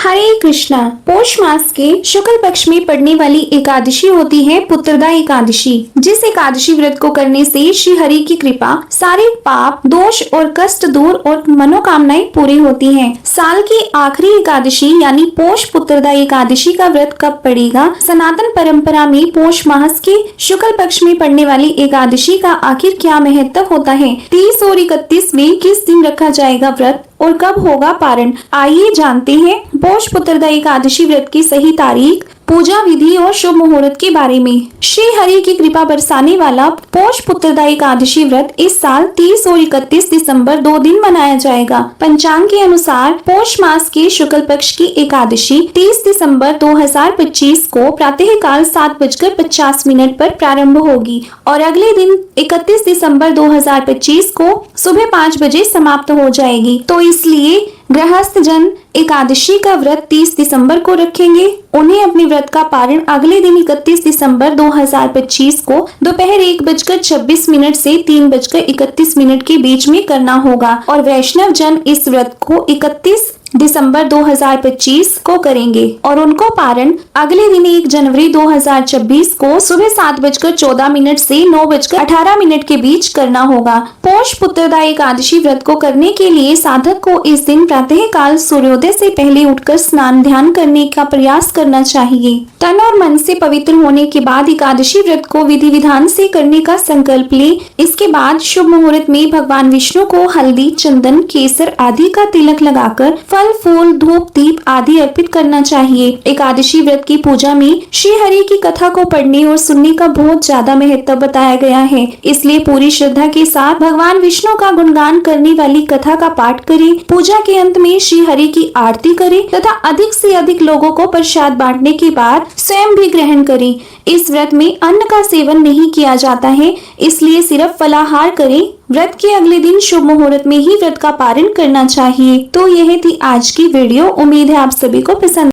हरे कृष्णा। पौष मास के शुक्ल पक्ष में पड़ने वाली एकादशी होती है पुत्रदा एकादशी। जिस एकादशी व्रत को करने से श्री हरि की कृपा, सारे पाप दोष और कष्ट दूर और मनोकामनाएं पूरी होती हैं। साल की आखिरी एकादशी यानी पौष पुत्रदा एकादशी का व्रत कब पड़ेगा? सनातन परंपरा में पौष मास के शुक्ल पक्ष में पड़ने वाली एकादशी का आखिर क्या महत्व होता है? 30 और 31 में किस दिन रखा जाएगा व्रत और कब होगा पारण? आइए जानते हैं पौष पुत्रदा एकादशी व्रत की सही तारीख, पूजा विधि और शुभ मुहूर्त के बारे में। श्री हरि की कृपा बरसाने वाला पौष पुत्रदा एकादशी व्रत इस साल 30 और 31 दिसंबर 2 दिन मनाया जाएगा। पंचांग के अनुसार पौष मास के शुक्ल पक्ष की एकादशी 30 दिसंबर 2025 को प्रातः काल 7:50 पर प्रारंभ होगी और अगले दिन 31 दिसंबर 2025 को सुबह 5 बजे समाप्त हो जाएगी। तो इसलिए गृहस्थ जन एकादशी का व्रत 30 दिसंबर को रखेंगे। उन्हें अपने व्रत का पारण अगले दिन 31 दिसंबर 2025 को दोपहर 1:26 से 3:31 के बीच में करना होगा और वैष्णव जन इस व्रत को 31 दिसंबर 2025 को करेंगे और उनको पारण अगले दिन 1 जनवरी 2026 को सुबह 7:14 से 9:18 के बीच करना होगा। पौष पुत्रदा एकादशी व्रत को करने के लिए साधक को इस दिन प्रातः काल सूर्योदय से पहले उठकर स्नान ध्यान करने का प्रयास करना चाहिए। तन और मन से पवित्र होने के बाद एकादशी व्रत को विधि विधान से करने का संकल्प ले। इसके बाद शुभ मुहूर्त में भगवान विष्णु को हल्दी, चंदन, केसर आदि का तिलक लगाकर फल, फूल, धूप, दीप आदि अर्पित करना चाहिए। एकादशी व्रत की पूजा में श्री हरि की कथा को पढ़ने और सुनने का बहुत ज्यादा महत्व बताया गया है। इसलिए पूरी श्रद्धा के साथ भगवान विष्णु का गुणगान करने वाली कथा का पाठ करें। पूजा के अंत में श्री हरि की आरती करें तथा अधिक से अधिक लोगों को प्रसाद बांटने के बाद स्वयं भी ग्रहण करें। इस व्रत में अन्न का सेवन नहीं किया जाता है, इसलिए सिर्फ फलाहार करें। व्रत के अगले दिन शुभ मुहूर्त में ही व्रत का पारण करना चाहिए। तो यह थी आज की वीडियो। उम्मीद है आप सभी को पसंद